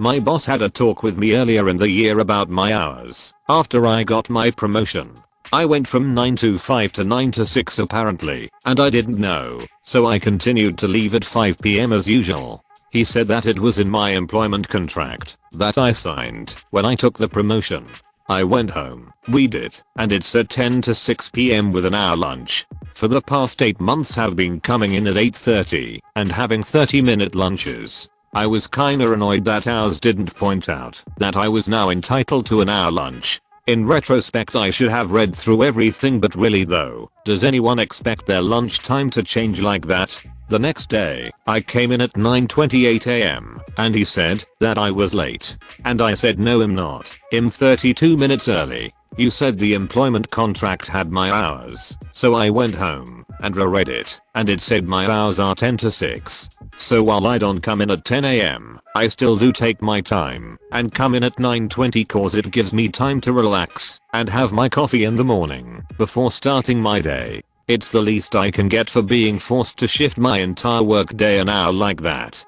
My boss had a talk with me earlier in the year about my hours after I got my promotion. I went from 9 to 5 to 9 to 6 apparently, and I didn't know, so I continued to leave at 5 PM as usual. He said that it was in my employment contract that I signed when I took the promotion. I went home, read it, and it said 10 to 6 PM with an hour lunch. For the past 8 months have been coming in at 8:30 and having 30-minute lunches. I was kinda annoyed that ours didn't point out that I was now entitled to an hour lunch. In retrospect I should have read through everything, but really though, does anyone expect their lunch time to change like that? The next day, I came in at 9:28 AM and he said that I was late. And I said no I'm not. I'm 32 minutes early. You said the employment contract had my hours. So I went home and reread it and it said my hours are 10 to 6. So while I don't come in at 10 AM, I still do take my time and come in at 9:20 cause it gives me time to relax and have my coffee in the morning before starting my day. It's the least I can get for being forced to shift my entire work day an hour like that.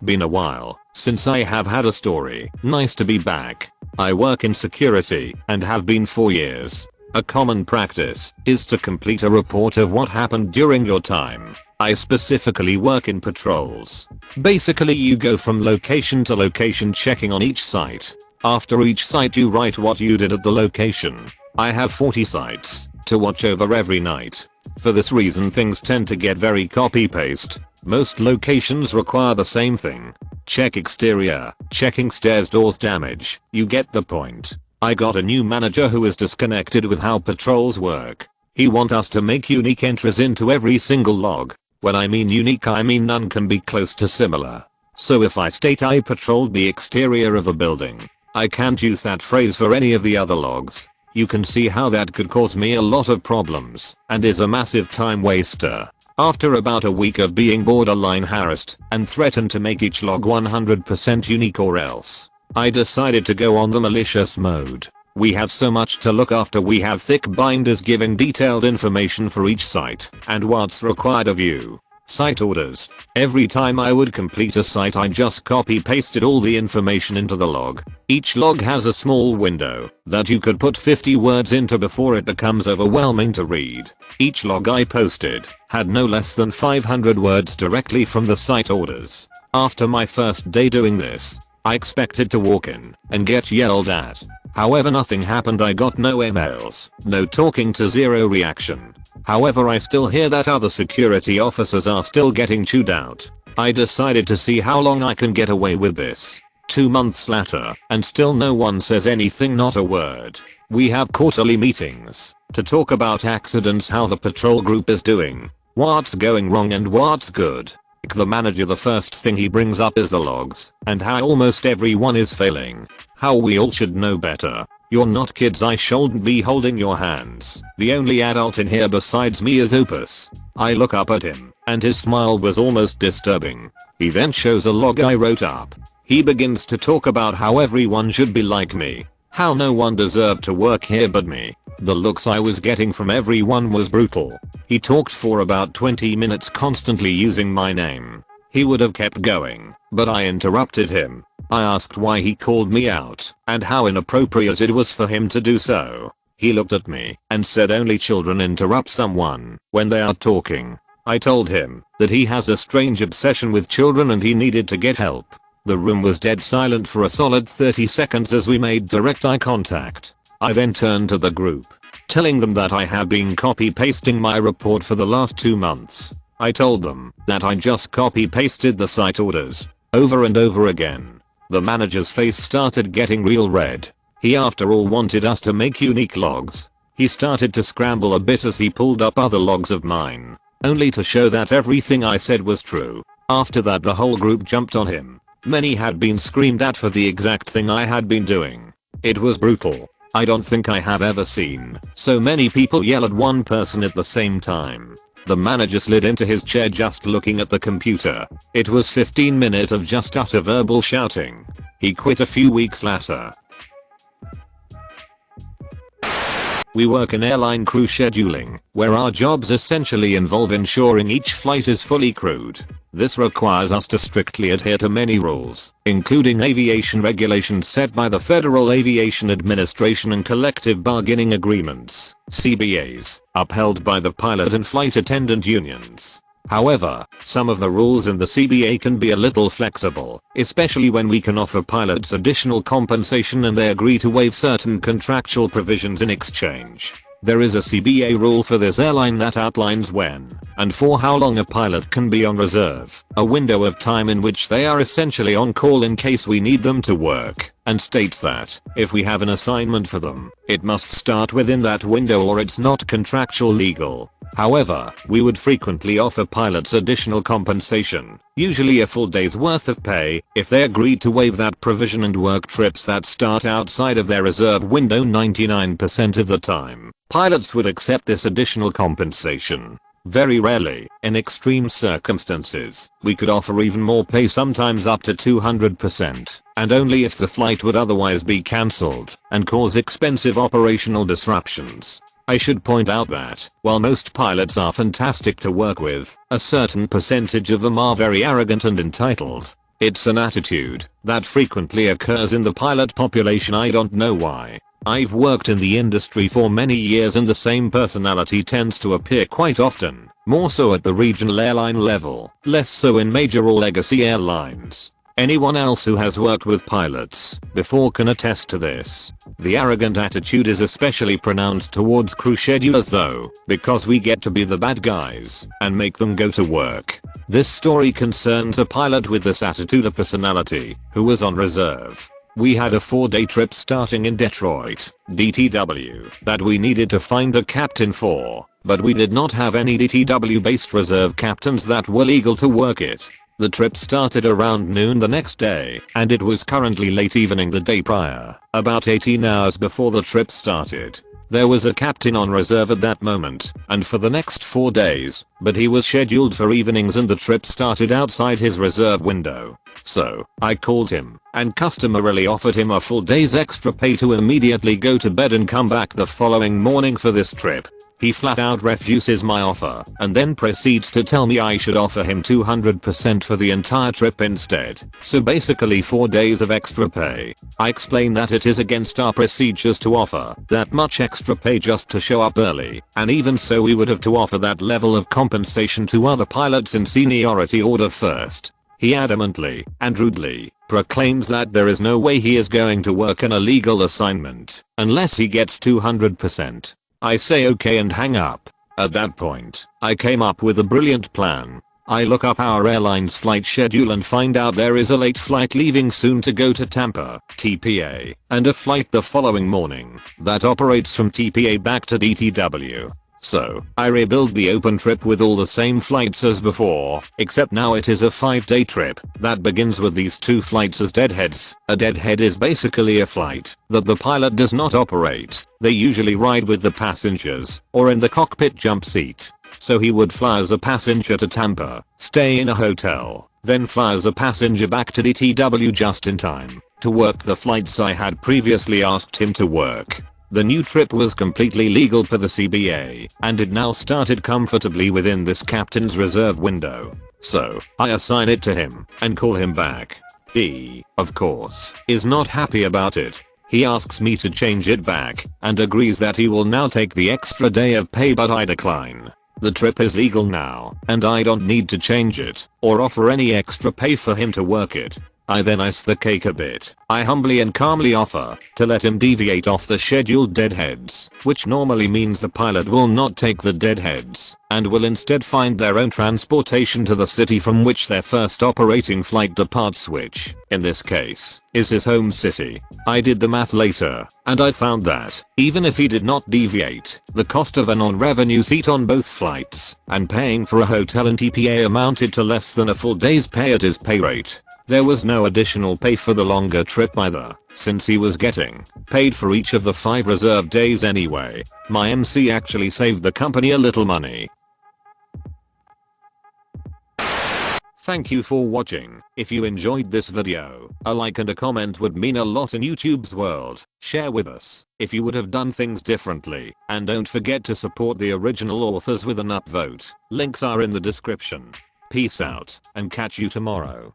Been a while since I have had a story. Nice to be back. I work in security and have been for years. A common practice is to complete a report of what happened during your time. I specifically work in patrols. Basically you go from location to location checking on each site. After each site you write what you did at the location. I have 40 sites to watch over every night. For this reason things tend to get very copy-paste. Most locations require the same thing. Check exterior, checking stairs doors damage. You get the point. I got a new manager who is disconnected with how patrols work. He wants us to make unique entries into every single log. When I mean unique I mean none can be close to similar. So if I state I patrolled the exterior of a building, I can't use that phrase for any of the other logs. You can see how that could cause me a lot of problems and is a massive time waster. After about a week of being borderline harassed and threatened to make each log 100% unique or else, I decided to go on the malicious mode. We have so much to look after. We have thick binders giving detailed information for each site and what's required of you. Site orders. Every time I would complete a site I just copy pasted all the information into the log. Each log has a small window that you could put 50 words into before it becomes overwhelming to read. Each log I posted had no less than 500 words directly from the site orders. After my first day doing this, I expected to walk in and get yelled at. However, nothing happened. I got no emails, no talking to, zero reaction. However, I still hear that other security officers are still getting chewed out. I decided to see how long I can get away with this. 2 months later, and still no one says anything, not a word. We have quarterly meetings to talk about accidents, how the patrol group is doing, what's going wrong and what's good. The manager, the first thing he brings up is the logs and how almost everyone is failing. How we all should know better. You're not kids. I shouldn't be holding your hands. The only adult in here besides me is Opus. I look up at him and his smile was almost disturbing. He then shows a log I wrote up. He begins to talk about how everyone should be like me. How no one deserved to work here but me. The looks I was getting from everyone was brutal. He talked for about 20 minutes constantly using my name. He would have kept going, but I interrupted him. I asked why he called me out and how inappropriate it was for him to do so. He looked at me and said only children interrupt someone when they are talking. I told him that he has a strange obsession with children and he needed to get help. The room was dead silent for a solid 30 seconds as we made direct eye contact. I then turned to the group, telling them that I have been copy pasting my report for the last 2 months. I told them that I just copy pasted the site orders over and over again. The manager's face started getting real red. He after all wanted us to make unique logs. He started to scramble a bit as he pulled up other logs of mine, only to show that everything I said was true. After that the whole group jumped on him. Many had been screamed at for the exact thing I had been doing. It was brutal. I don't think I have ever seen so many people yell at one person at the same time. The manager slid into his chair just looking at the computer. It was 15 minutes of just utter verbal shouting. He quit a few weeks later. We work in airline crew scheduling, where our jobs essentially involve ensuring each flight is fully crewed. This requires us to strictly adhere to many rules, including aviation regulations set by the Federal Aviation Administration and collective bargaining agreements, CBAs, upheld by the pilot and flight attendant unions. However, some of the rules in the CBA can be a little flexible, especially when we can offer pilots additional compensation and they agree to waive certain contractual provisions in exchange. There is a CBA rule for this airline that outlines when and for how long a pilot can be on reserve, a window of time in which they are essentially on call in case we need them to work, and states that if we have an assignment for them, it must start within that window or it's not contractual legal. However, we would frequently offer pilots additional compensation, usually a full day's worth of pay, if they agreed to waive that provision and work trips that start outside of their reserve window 99% of the time. Pilots would accept this additional compensation. Very rarely, in extreme circumstances, we could offer even more pay, sometimes up to 200%, and only if the flight would otherwise be cancelled and cause expensive operational disruptions. I should point out that, while most pilots are fantastic to work with, a certain percentage of them are very arrogant and entitled. It's an attitude that frequently occurs in the pilot population. I don't know why. I've worked in the industry for many years and the same personality tends to appear quite often, more so at the regional airline level, less so in major or legacy airlines. Anyone else who has worked with pilots before can attest to this. The arrogant attitude is especially pronounced towards crew schedulers though, because we get to be the bad guys and make them go to work. This story concerns a pilot with this attitude, a personality, who was on reserve. We had a 4-day trip starting in Detroit, DTW, that we needed to find a captain for, but we did not have any DTW-based reserve captains that were legal to work it. The trip started around noon the next day, and it was currently late evening the day prior, about 18 hours before the trip started. There was a captain on reserve at that moment, and for the next 4 days, but he was scheduled for evenings and the trip started outside his reserve window. So, I called him, and customarily offered him a full day's extra pay to immediately go to bed and come back the following morning for this trip. He flat out refuses my offer, and then proceeds to tell me I should offer him 200% for the entire trip instead. So basically 4 days of extra pay. I explain that it is against our procedures to offer that much extra pay just to show up early, and even so we would have to offer that level of compensation to other pilots in seniority order first. He adamantly and rudely proclaims that there is no way he is going to work an illegal assignment unless he gets 200%. I say okay and hang up. At that point, I came up with a brilliant plan. I look up our airline's flight schedule and find out there is a late flight leaving soon to go to Tampa, TPA, and a flight the following morning that operates from TPA back to DTW. So, I rebuild the open trip with all the same flights as before, except now it is a 5-day trip that begins with these 2 flights as deadheads. A deadhead is basically a flight that the pilot does not operate. They usually ride with the passengers or in the cockpit jump seat. So he would fly as a passenger to Tampa, stay in a hotel, then fly as a passenger back to DTW just in time to work the flights I had previously asked him to work. The new trip was completely legal per the CBA, and it now started comfortably within this captain's reserve window. So, I assign it to him, and call him back. He, of course, is not happy about it. He asks me to change it back, and agrees that he will now take the extra day of pay, but I decline. The trip is legal now, and I don't need to change it, or offer any extra pay for him to work it. I then ice the cake a bit. I humbly and calmly offer to let him deviate off the scheduled deadheads, which normally means the pilot will not take the deadheads, and will instead find their own transportation to the city from which their first operating flight departs, which, in this case, is his home city. I did the math later, and I found that, even if he did not deviate, the cost of a non-revenue seat on both flights, and paying for a hotel in TPA amounted to less than a full day's pay at his pay rate. There was no additional pay for the longer trip either, since he was getting paid for each of the 5 reserved days anyway. My MC actually saved the company a little money. Thank you for watching. If you enjoyed this video, a like and a comment would mean a lot in YouTube's world. Share with us if you would have done things differently, and don't forget to support the original authors with an upvote. Links are in the description. Peace out, and catch you tomorrow.